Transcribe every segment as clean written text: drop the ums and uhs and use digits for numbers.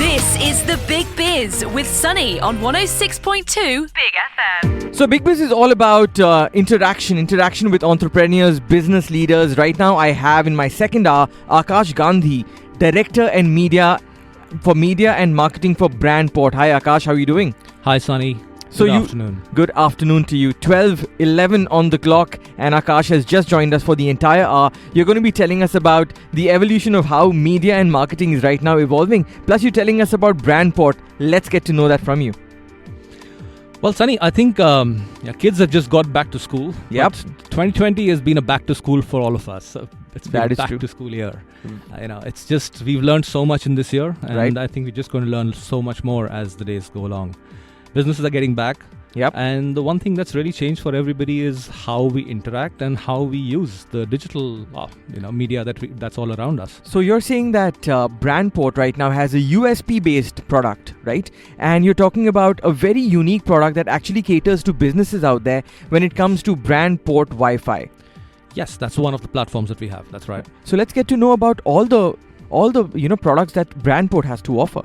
This is The Big Biz with Sunny on 106.2 Big FM. So Big Biz is all about interaction with entrepreneurs, business leaders. Right now I have in my second hour Akash Gandhi, Director and Media and Marketing for BrandPort. Hi Akash, how are you doing? Hi Sunny. Good afternoon. Good afternoon to you. 12:11 on the clock, and Akash has just joined us for the entire hour. You're going to be telling us about the evolution of how media and marketing is right now evolving. Plus, you're telling us about BrandPort. Let's get to know that from you. Well, Sunny, I think kids have just got back to school. Yep. 2020 has been a back to school for all of us. So it's been That is back true. to school year. It's just we've learned so much in this year, and Right. I think we're just going to learn so much more as the days go along. Businesses are getting back. Yep. And the one thing that's really changed for everybody is how we interact and how we use the digital media that's all around us. So you're saying that BrandPort right now has a USP-based product, right? And you're talking about a very unique product that actually caters to businesses out there when it comes to BrandPortWifi. Yes, that's one of the platforms that we have. That's right. So let's get to know about all the products that BrandPort has to offer.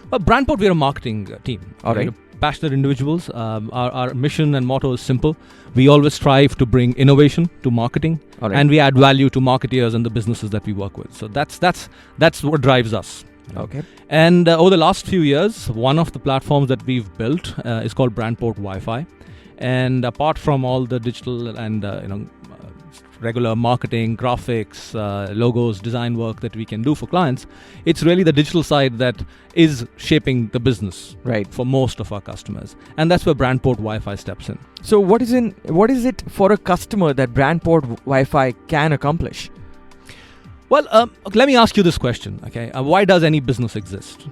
BrandPort, we're a marketing team. All right. We're passionate individuals. Our mission and motto is simple. We always strive to bring innovation to marketing, All right. and we add value to marketeers and the businesses that we work with. So that's what drives us. Okay. And over the last few years, one of the platforms that we've built is called BrandPortWifi. And apart from all the digital and regular marketing, graphics, logos, design work that we can do for clients, it's really the digital side that is shaping the business, Right. for most of our customers, and that's where BrandPortWifi steps in. So what is it for a customer that BrandPortWifi can accomplish? Well, let me ask you this question, okay? Why does any business exist?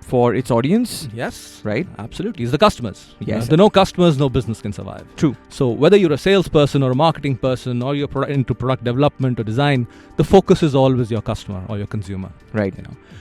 For its audience, Yes, right? absolutely. It's the customers. Yes. If there are no customers, no business can survive. True. So whether you're a salesperson or a marketing person or you're into product development or design, the focus is always your customer or your consumer. Right.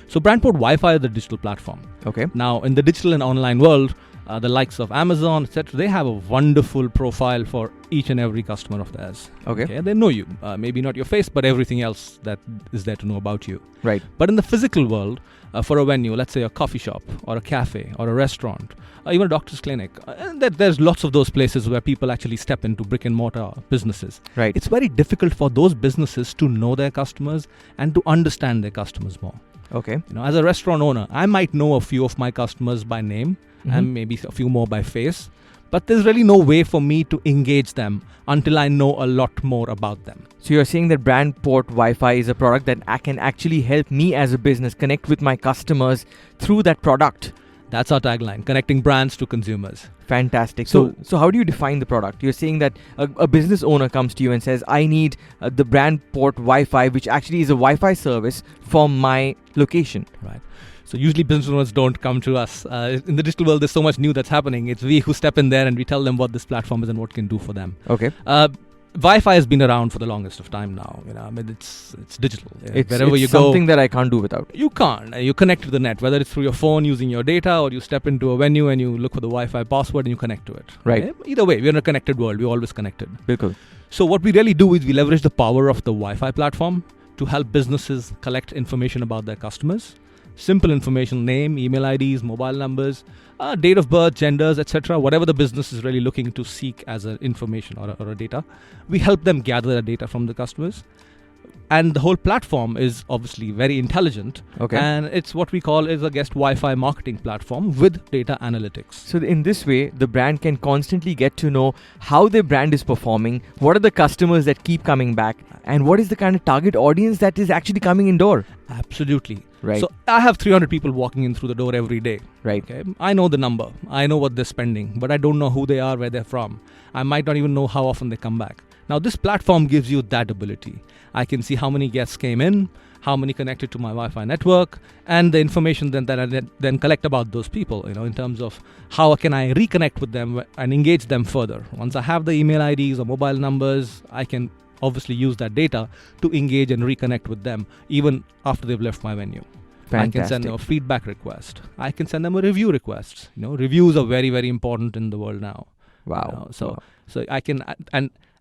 So BrandPortWifi is the digital platform. Okay. Now, in the digital and online world, the likes of Amazon, etc., they have a wonderful profile for each and every customer of theirs. Okay. They know you. Maybe not your face, but everything else that is there to know about you. Right. But in the physical world, for a venue, let's say a coffee shop or a cafe or a restaurant, or even a doctor's clinic, there's lots of those places where people actually step into brick and mortar businesses. Right. It's very difficult for those businesses to know their customers and to understand their customers more. Okay. As a restaurant owner, I might know a few of my customers by name and maybe a few more by face, but there's really no way for me to engage them until I know a lot more about them. So you're saying that BrandPortWifi is a product that can actually help me as a business connect with my customers through that product. That's our tagline, connecting brands to consumers. Fantastic. So how do you define the product? You're saying that a business owner comes to you and says, I need the BrandPortWifi, which actually is a Wi-Fi service for my location. Right. So usually business owners don't come to us. In the digital world, there's so much new that's happening. It's we who step in there and we tell them what this platform is and what it can do for them. Okay. Wi-Fi has been around for the longest of time now. It's digital. It's Wherever you something go, that I can't do without. you can't. You connect to the net, whether it's through your phone using your data or you step into a venue and you look for the Wi-Fi password and you connect to it. Right. Okay? Either way, we're in a connected world. We're always connected. Bilkul. So what we really do is we leverage the power of the Wi-Fi platform to help businesses collect information about their customers. Simple information, name, email IDs, mobile numbers, date of birth, genders, etc. Whatever the business is really looking to seek as an information or a data, we help them gather the data from the customers. And the whole platform is obviously very intelligent. Okay. And it's what we call is a guest Wi-Fi marketing platform with data analytics. So in this way, the brand can constantly get to know how their brand is performing, what are the customers that keep coming back, and what is the kind of target audience that is actually coming indoor. Absolutely. Right. So I have 300 people walking in through the door every day. Right. Okay. I know the number. I know what they're spending, but I don't know who they are, where they're from. I might not even know how often they come back. Now, this platform gives you that ability. I can see how many guests came in, how many connected to my Wi-Fi network, and the information that I then collect about those people, in terms of how can I reconnect with them and engage them further. Once I have the email IDs or mobile numbers, I can obviously use that data to engage and reconnect with them even after they've left my venue. Fantastic. I can send them a feedback request. I can send them a review request. Reviews are very, very important in the world now. Wow. So I can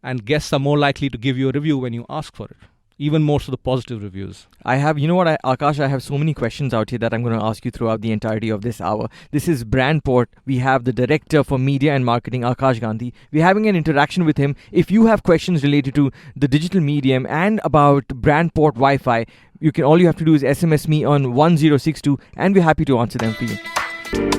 and guests are more likely to give you a review when you ask for it. even more so the positive reviews. I have, Akash, I have so many questions out here that I'm going to ask you throughout the entirety of this hour. This is BrandPort. We have the Director for Media and Marketing, Akash Gandhi. We're having an interaction with him. If you have questions related to the digital medium and about BrandPortWifi, all you have to do is SMS me on 1062 and we're happy to answer them for you.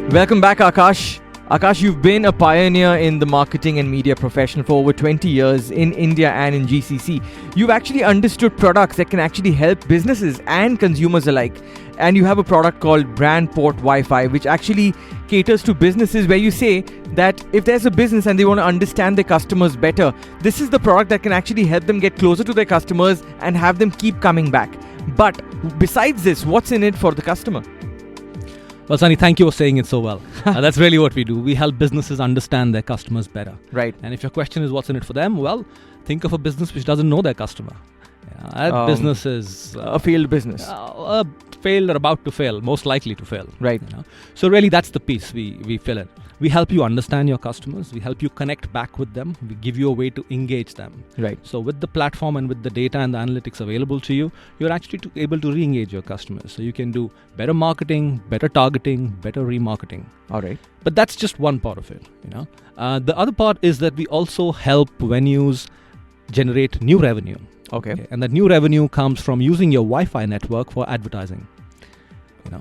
Welcome back, Akash. Akash, you've been a pioneer in the marketing and media profession for over 20 years in India and in GCC. You've actually understood products that can actually help businesses and consumers alike. And you have a product called BrandPortWifi, which actually caters to businesses where you say that if there's a business and they want to understand their customers better, this is the product that can actually help them get closer to their customers and have them keep coming back. But besides this, what's in it for the customer? Well, Sunny, thank you for saying it so well. That's really what we do. We help businesses understand their customers better. Right. And if your question is what's in it for them, well, think of a business which doesn't know their customer. That business is... a failed business. Failed or about to fail, most likely to fail. Right. So really that's the piece we fill in. We help you understand your customers. We help you connect back with them. We give you a way to engage them. Right. So with the platform and with the data and the analytics available to you, you're actually able to re-engage your customers. So you can do better marketing, better targeting, better remarketing. All right. But that's just one part of it. The other part is that we also help venues generate new revenue. Okay. And that new revenue comes from using your Wi-Fi network for advertising.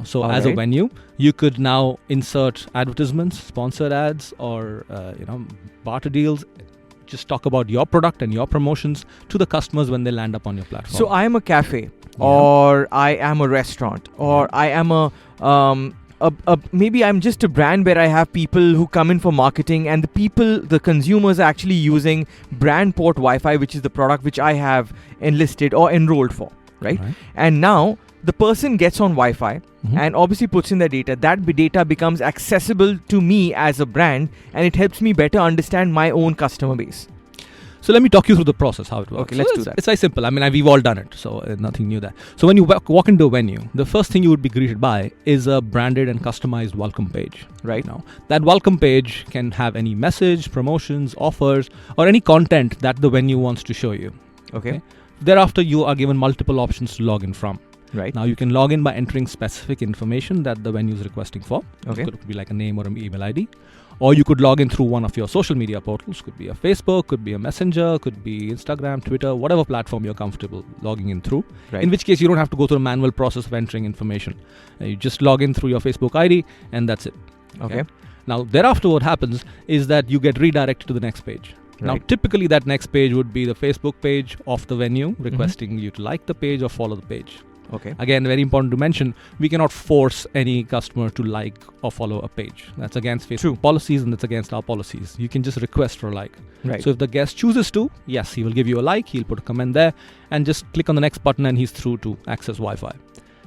So All as right. a venue, you could now insert advertisements, sponsored ads, or barter deals. Just talk about your product and your promotions to the customers when they land up on your platform. So I am a cafe, or I am a restaurant, or I am maybe I'm just a brand where I have people who come in for marketing, and the consumers are actually using BrandPortWifi, which is the product which I have enlisted or enrolled for, right? And now the person gets on Wi-Fi and obviously puts in their data. That data becomes accessible to me as a brand, and it helps me better understand my own customer base. So let me talk you through the process, how it works. Okay, let's do that. It's very simple. I mean, we've all done it, so nothing new there. So when you walk into a venue, the first thing you would be greeted by is a branded and customized welcome page. Right. That welcome page can have any message, promotions, offers, or any content that the venue wants to show you. Okay. Thereafter, you are given multiple options to log in from. Right. Now, you can log in by entering specific information that the venue is requesting for. Okay. It could be like a name or an email ID. Or you could log in through one of your social media portals. Could be a Facebook, could be a Messenger, could be Instagram, Twitter, whatever platform you're comfortable logging in through. Right. In which case, you don't have to go through a manual process of entering information. You just log in through your Facebook ID and that's it. Okay. Now, thereafter, what happens is that you get redirected to the next page. Right. Now, typically that next page would be the Facebook page of the venue requesting you to like the page or follow the page. Okay. Again, very important to mention, we cannot force any customer to like or follow a page. That's against Facebook policies and that's against our policies. You can just request for a like. Right. So if the guest chooses to, yes, he will give you a like, he'll put a comment there and just click on the next button and he's through to access Wi-Fi.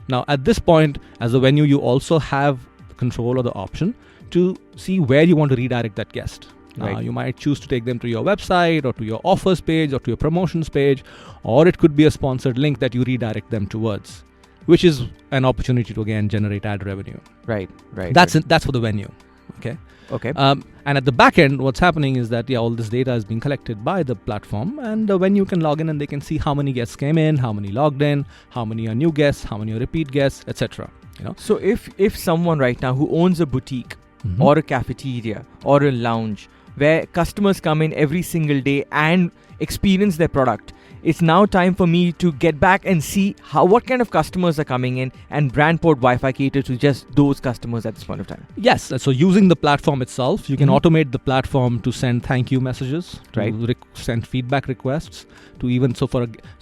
Now, at this point, as a venue, you also have control or the option to see where you want to redirect that guest. Right. You might choose to take them to your website or to your offers page or to your promotions page, or it could be a sponsored link that you redirect them towards, which is an opportunity to again generate ad revenue. Right. That's for the venue. Okay. And at the back end, what's happening is that all this data is being collected by the platform, and the venue can log in and they can see how many guests came in, how many logged in, how many are new guests, how many are repeat guests, etc. So if someone right now who owns a boutique or a cafeteria or a lounge where customers come in every single day and experience their product, it's now time for me to get back and see what kind of customers are coming in, and BrandPortWifi caters to just those customers at this point of time. Yes. So using the platform itself, you can automate the platform to send thank you messages, to send feedback requests, to even so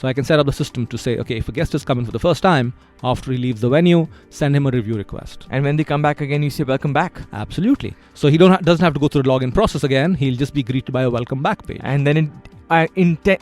I can set up the system to say, okay, if a guest is coming for the first time, after he leaves the venue, send him a review request. And when they come back again, you say welcome back. Absolutely. So he doesn't have to go through the login process again. He'll just be greeted by a welcome back page. And then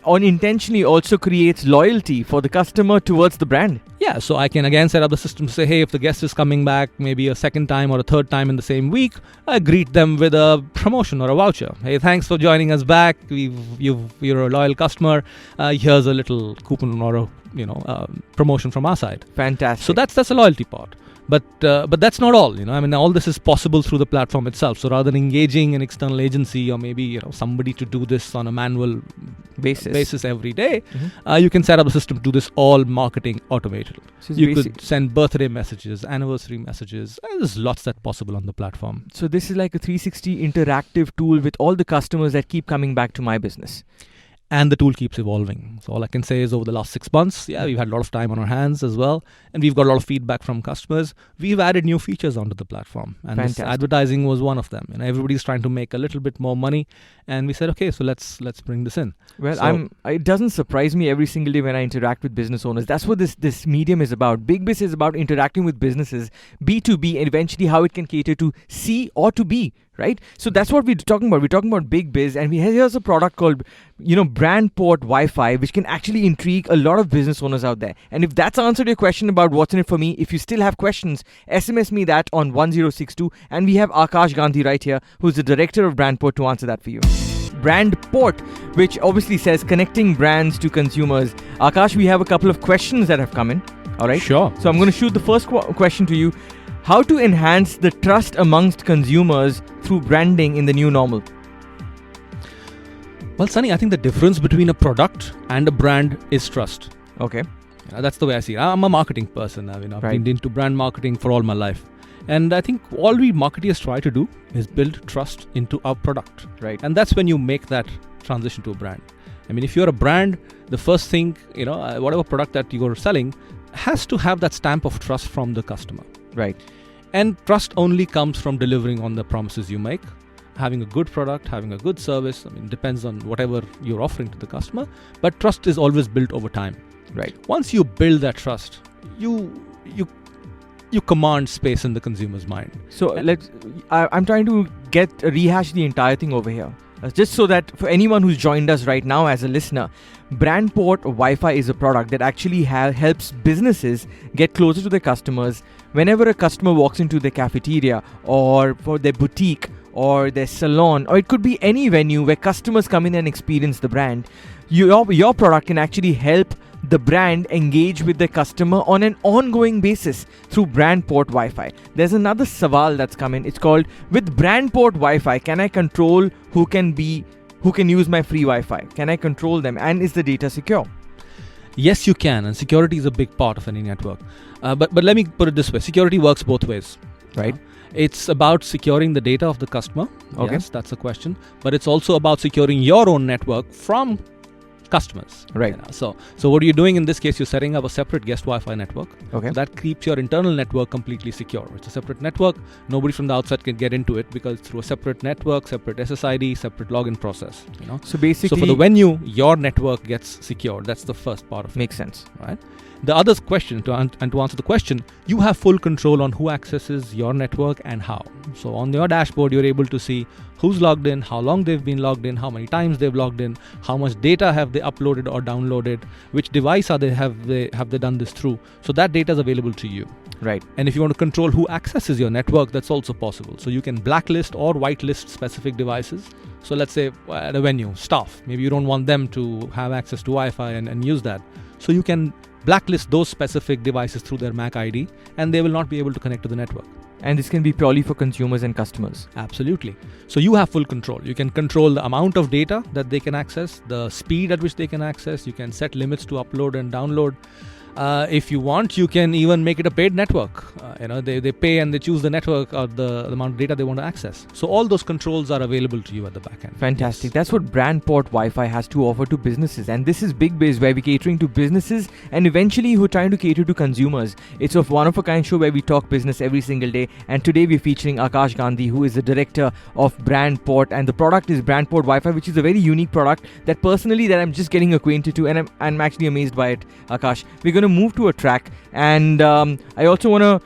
unintentionally also creates loyalty for the customer towards the brand. Yeah, so I can again set up the system to say, hey, if the guest is coming back maybe a second time or a third time in the same week, I greet them with a promotion or a voucher. Hey, thanks for joining us back. You're a loyal customer. Here's a little coupon or a promotion from our side. Fantastic. So that's a loyalty part. But that's not all. I mean, all this is possible through the platform itself. So rather than engaging an external agency or maybe somebody to do this on a manual basis every day, you can set up a system to do this all marketing automated. So you could send birthday messages, anniversary messages. There's lots that's possible on the platform. So this is like a 360 interactive tool with all the customers that keep coming back to my business. And the tool keeps evolving. So all I can say is over the last 6 months, we've had a lot of time on our hands as well. And we've got a lot of feedback from customers. We've added new features onto the platform. And this advertising was one of them. Everybody's trying to make a little bit more money. And we said, okay, so let's bring this in. Well, it doesn't surprise me every single day when I interact with business owners. That's what this medium is about. BigBiz is about interacting with businesses, B2B, and eventually how it can cater to C or to B. Right? So that's what we're talking about. We're talking about BigBiz, and here's a product called, BrandPort.Wi-Fi, which can actually intrigue a lot of business owners out there. And if that's answered your question about what's in it for me, if you still have questions, SMS me that on 1062, and we have Akash Gandhi right here, who's the director of BrandPort, to answer that for you. BrandPort, which obviously says connecting brands to consumers. Akash, we have a couple of questions that have come in. All right? Sure. So I'm going to shoot the first question to you. How to enhance the trust amongst consumers through branding in the new normal? Well, Sunny, I think the difference between a product and a brand is trust. Okay. That's the way I see it. I'm a marketing person. I've been into brand marketing for all my life. And I think all we marketeers try to do is build trust into our product. Right. And that's when you make that transition to a brand. I mean, if you're a brand, the first thing, whatever product that you're selling has to have that stamp of trust from the customer. Right. And trust only comes from delivering on the promises you make, having a good product, having a good service. I mean, it depends on whatever you're offering to the customer, but trust is always built over time. Right. Once you build that trust, you command space in the consumer's mind. So I'm trying to rehash the entire thing over here. Just so that for anyone who's joined us right now as a listener, BrandPort.Wi-Fi is a product that actually helps businesses get closer to their customers. Whenever a customer walks into their cafeteria or for their boutique or their salon, or it could be any venue where customers come in and experience the brand, your product can actually help the brand engage with the customer on an ongoing basis through BrandPort.Wi-Fi. There's another saval that's come in. It's called, with BrandPort.Wi-Fi, can I control who can use my free Wi-Fi? Can I control them? And is the data secure? Yes, you can. And security is a big part of any network. But let me put it this way. Security works both ways. Right. It's about securing the data of the customer. Okay. Yes, that's a question. But it's also about securing your own network from customers. Right. So what are you doing in this case? You're setting up a separate guest Wi-Fi network. Okay. So that keeps your internal network completely secure. It's a separate network. Nobody from the outside can get into it because through a separate network, separate SSID, separate login process. So basically, for the venue, your network gets secured. That's the first part of it. Makes sense. Right. The other question, to answer the question, you have full control on who accesses your network and how. So on your dashboard, you're able to see who's logged in, how long they've been logged in, how many times they've logged in, how much data have they uploaded or downloaded, which device have they done this through. So that data is available to you. Right. And if you want to control who accesses your network, that's also possible. So you can blacklist or whitelist specific devices. So let's say at a venue, staff, maybe you don't want them to have access to Wi-Fi and use that. So you can blacklist those specific devices through their MAC ID and they will not be able to connect to the network. And this can be purely for consumers and customers. Absolutely. So you have full control. You can control the amount of data that they can access, the speed at which they can access. You can set limits to upload and download. If you want, you can even make it a paid network. They pay and they choose the network or the amount of data they want to access. So all those controls are available to you at the back end. Fantastic. Yes. That's what BrandPort.Wi-Fi has to offer to businesses. And this is BigBiz, where we're catering to businesses and eventually who are trying to cater to consumers. It's a one-of-a-kind show where we talk business every single day. And today we're featuring Akash Gandhi, who is the director of BrandPort. And the product is BrandPort.Wi-Fi, which is a very unique product that I'm just getting acquainted to. And I'm actually amazed by it, Akash. We're going to move to a track, and I also want to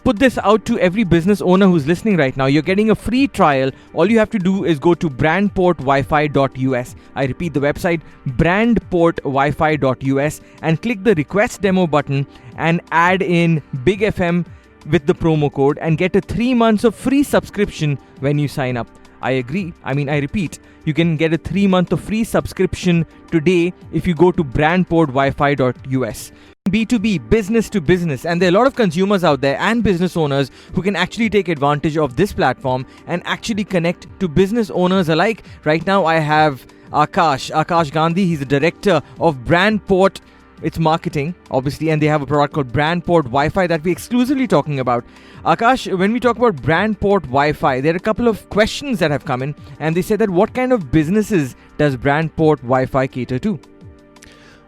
put this out to every business owner who's listening right now. You're getting a free trial. All you have to do is go to BrandPortWifi.us. I repeat the website, BrandPortWifi.us, and click the request demo button and add in BigFM with the promo code and get a 3 months of free subscription when you sign up. I repeat, you can get a 3 month of free subscription today if you go to BrandPortWifi.us. B2B, business to business, and there are a lot of consumers out there and business owners who can actually take advantage of this platform and actually connect to business owners alike. Right now I have Akash Gandhi. He's the director of BrandPort. It's marketing, obviously, and they have a product called BrandPortWifi that we're exclusively talking about. Akash, when we talk about BrandPortWifi, there are a couple of questions that have come in, and they said that what kind of businesses does BrandPortWifi cater to?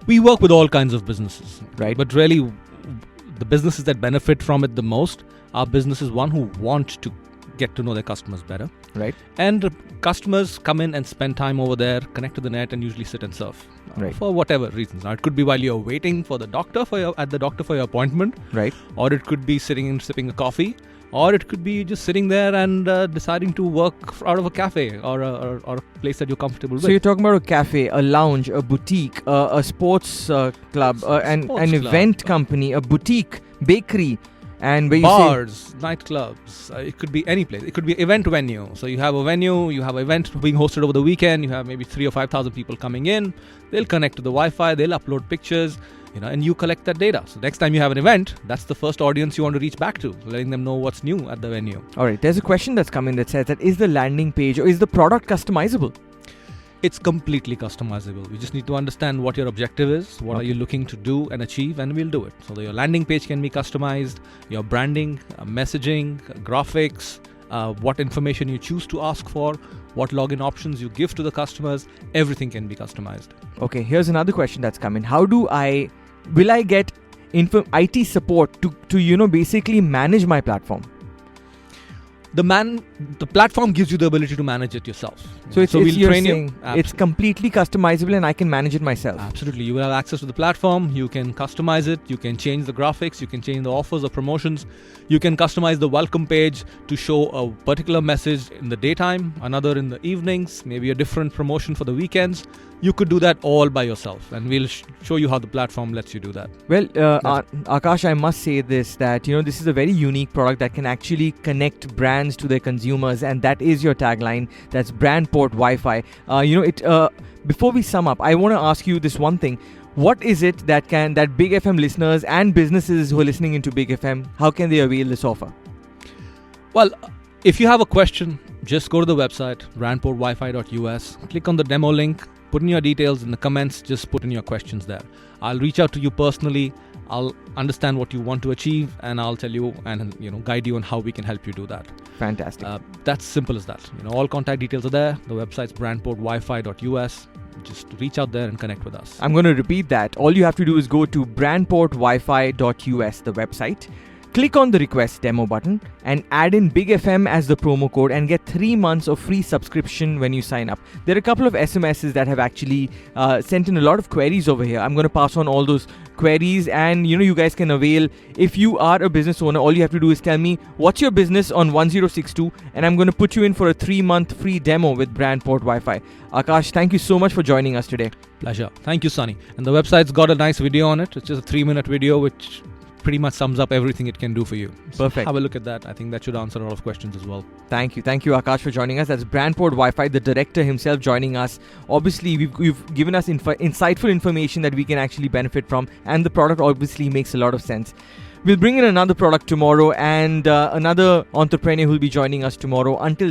We work with all kinds of businesses, Right. But really, the businesses that benefit from it the most are businesses, one, who want to get to know their customers better. Right. And customers come in and spend time over there, connect to the net, and usually sit and surf. Right. For whatever reasons. Now, it could be while you're waiting for the doctor at the doctor for your appointment. Right. Or it could be sitting and sipping a coffee. Or it could be just sitting there and deciding to work out of a cafe or a place that you're comfortable with. So you're talking about a cafe, a lounge, a boutique, a sports club, an event company, a boutique, bakery, and where bars, nightclubs. It could be any place. It could be event venue. So you have a venue, you have an event being hosted over the weekend. You have maybe 3,000 or 5,000 people coming in. They'll connect to the Wi-Fi. They'll upload pictures. And you collect that data. So next time you have an event, that's the first audience you want to reach back to, letting them know what's new at the venue. All right. There's a question that's come in that says that is the landing page or is the product customizable? It's completely customizable. We just need to understand what your objective is, what are you looking to do and achieve, and we'll do it. So your landing page can be customized, your branding, messaging, graphics, what information you choose to ask for, what login options you give to the customers, everything can be customized. Okay, here's another question that's come in. Will I get IT support to basically manage my platform? The platform gives you the ability to manage it yourself. So we'll train you. It's completely customizable and I can manage it myself. Absolutely. You will have access to the platform. You can customize it. You can change the graphics. You can change the offers or promotions. You can customize the welcome page to show a particular message in the daytime, another in the evenings, maybe a different promotion for the weekends. You could do that all by yourself, and we'll show you how the platform lets you do that. Well, Akash, I must say this, that this is a very unique product that can actually connect brands to their consumers, and that is your tagline. That's BrandPortWifi. Before we sum up, I want to ask you this one thing. What is it that Big FM listeners and businesses who are listening into Big FM, how can they avail this offer? Well, if you have a question, just go to the website, BrandPortWifi.us, click on the demo link, put in your details in the comments, just put in your questions there. I'll reach out to you personally. I'll understand what you want to achieve, and I'll tell you and guide you on how we can help you do that. Fantastic. That's simple as that. All contact details are there. The website's BrandPortWifi.us. Just reach out there and connect with us. I'm going to repeat that. All you have to do is go to BrandPortWifi.us, the website. Click on the request demo button and add in Big FM as the promo code and get 3 months of free subscription when you sign up. There are a couple of SMSs that have actually sent in a lot of queries over here. I'm going to pass on all those queries, and you guys can avail. If you are a business owner, all you have to do is tell me what's your business on 1062, and I'm going to put you in for a 3-month free demo with BrandPort Wi-Fi. Akash, thank you so much for joining us today. Pleasure. Thank you, Sunny. And the website's got a nice video on it. It's just a 3-minute video which pretty much sums up everything it can do for you. So perfect. Have a look at that. I think that should answer a lot of questions as well. Thank you, Akash, for joining us. That's BrandPort Wi-Fi, the director himself, joining us. Obviously, you've given us insightful information that we can actually benefit from, and the product obviously makes a lot of sense. We'll bring in another product tomorrow and another entrepreneur who will be joining us tomorrow. Until then,